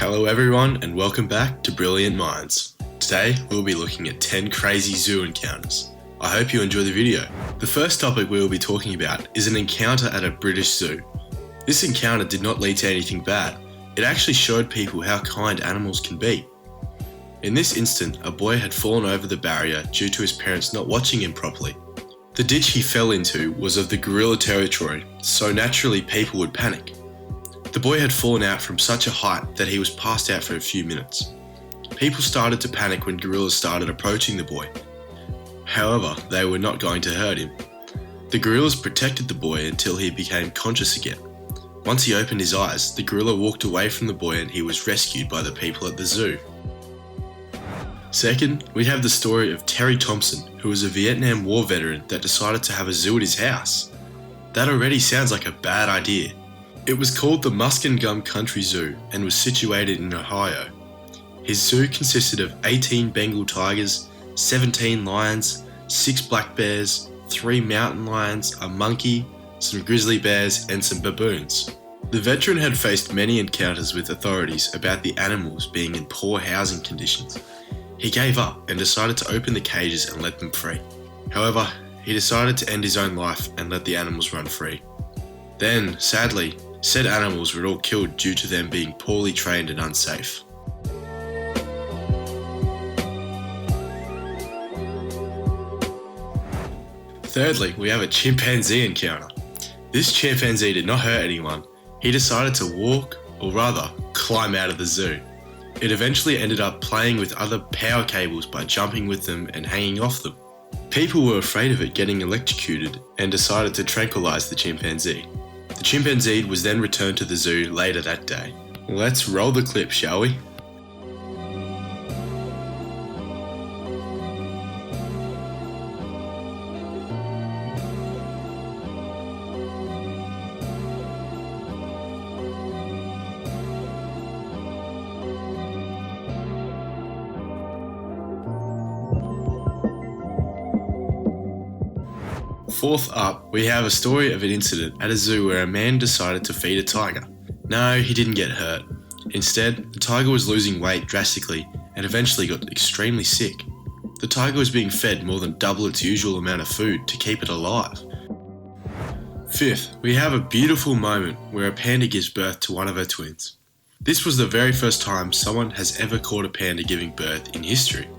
Hello everyone and welcome back to Brilliant Minds. Today we'll be looking at 10 crazy zoo encounters. I hope you enjoy the video. The first topic we will be talking about is an encounter at a British zoo. This encounter did not lead to anything bad. It actually showed people how kind animals can be. In this instant, a boy had fallen over the barrier due to his parents not watching him properly. The ditch he fell into was of the gorilla territory, so naturally people would panic. The boy had fallen out from such a height that he was passed out for a few minutes. People started to panic when gorillas started approaching the boy. However, they were not going to hurt him. The gorillas protected the boy until he became conscious again. Once he opened his eyes, the gorilla walked away from the boy and he was rescued by the people at the zoo. Second, we have the story of Terry Thompson, who was a Vietnam War veteran that decided to have a zoo at his house. That already sounds like a bad idea. It was called the Muskingum Country Zoo and was situated in Ohio. His zoo consisted of 18 Bengal tigers, 17 lions, 6 black bears, 3 mountain lions, a monkey, some grizzly bears and some baboons. The veteran had faced many encounters with authorities about the animals being in poor housing conditions. He gave up and decided to open the cages and let them free. However, he decided to end his own life and let the animals run free. Then, sadly, said animals were all killed due to them being poorly trained and unsafe. Thirdly, we have a chimpanzee encounter. This chimpanzee did not hurt anyone. He decided to walk, or rather, climb out of the zoo. It eventually ended up playing with other power cables by jumping with them and hanging off them. People were afraid of it getting electrocuted and decided to tranquilize the chimpanzee. The chimpanzee was then returned to the zoo later that day. Let's roll the clip, shall we? Fourth up, we have a story of an incident at a zoo where a man decided to feed a tiger. No, he didn't get hurt. Instead, the tiger was losing weight drastically and eventually got extremely sick. The tiger was being fed more than double its usual amount of food to keep it alive. Fifth, we have a beautiful moment where a panda gives birth to one of her twins. This was the very first time someone has ever caught a panda giving birth in history.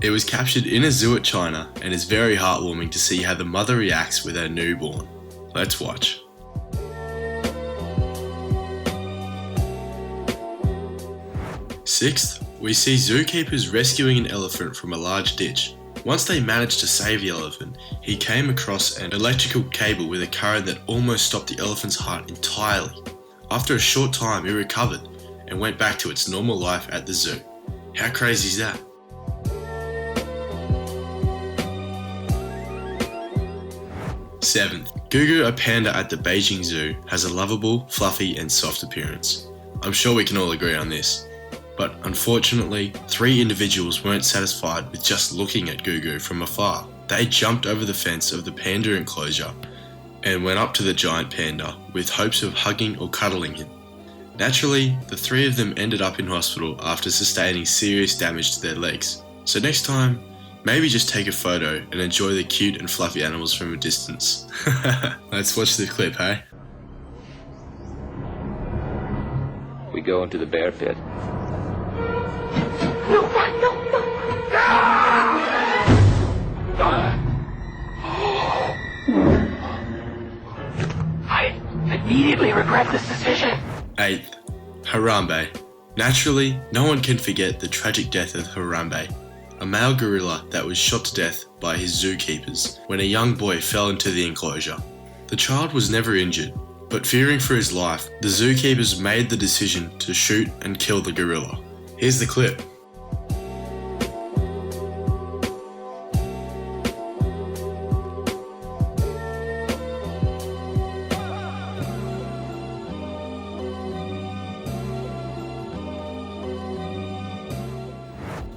It was captured in a zoo at China and is very heartwarming to see how the mother reacts with her newborn. Let's watch. Sixth, we see zookeepers rescuing an elephant from a large ditch. Once they managed to save the elephant, he came across an electrical cable with a current that almost stopped the elephant's heart entirely. After a short time, it recovered and went back to its normal life at the zoo. How crazy is that? Seventh, Gugu, a panda at the Beijing Zoo, has a lovable, fluffy and soft appearance. I'm sure we can all agree on this. But unfortunately, 3 individuals weren't satisfied with just looking at Gugu from afar. They jumped over the fence of the panda enclosure and went up to the giant panda with hopes of hugging or cuddling him. Naturally, the 3 of them ended up in hospital after sustaining serious damage to their legs. So next time, maybe just take a photo and enjoy the cute and fluffy animals from a distance. Let's watch the clip, hey? We go into the bear pit. No, run, no, no. I immediately regret this decision. 8th, Harambe. Naturally, no one can forget the tragic death of Harambe, a male gorilla that was shot to death by his zookeepers when a young boy fell into the enclosure. The child was never injured, but fearing for his life, the zookeepers made the decision to shoot and kill the gorilla. Here's the clip.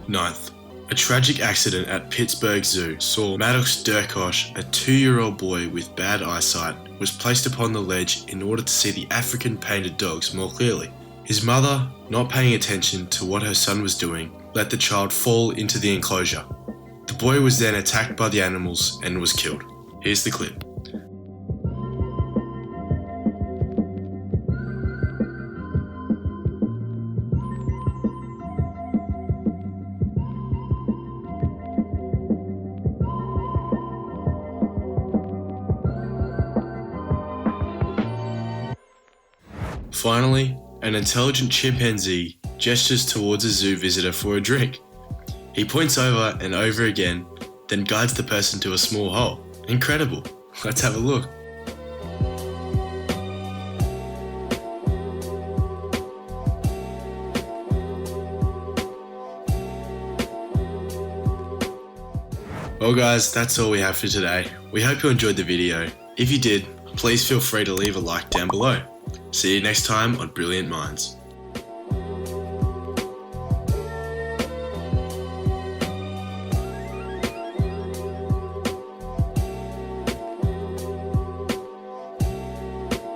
Ninth, a tragic accident at Pittsburgh Zoo saw Maddox, a 2-year-old boy with bad eyesight, was placed upon the ledge in order to see the African painted dogs more clearly. His mother, not paying attention to what her son was doing, let the child fall into the enclosure. The boy was then attacked by the animals and was killed. Here's the clip. Finally, an intelligent chimpanzee gestures towards a zoo visitor for a drink. He points over and over again, then guides the person to a small hole. Incredible. Let's have a look. Well guys, that's all we have for today. We hope you enjoyed the video. If you did, please feel free to leave a like down below. See you next time on Brilliant Minds.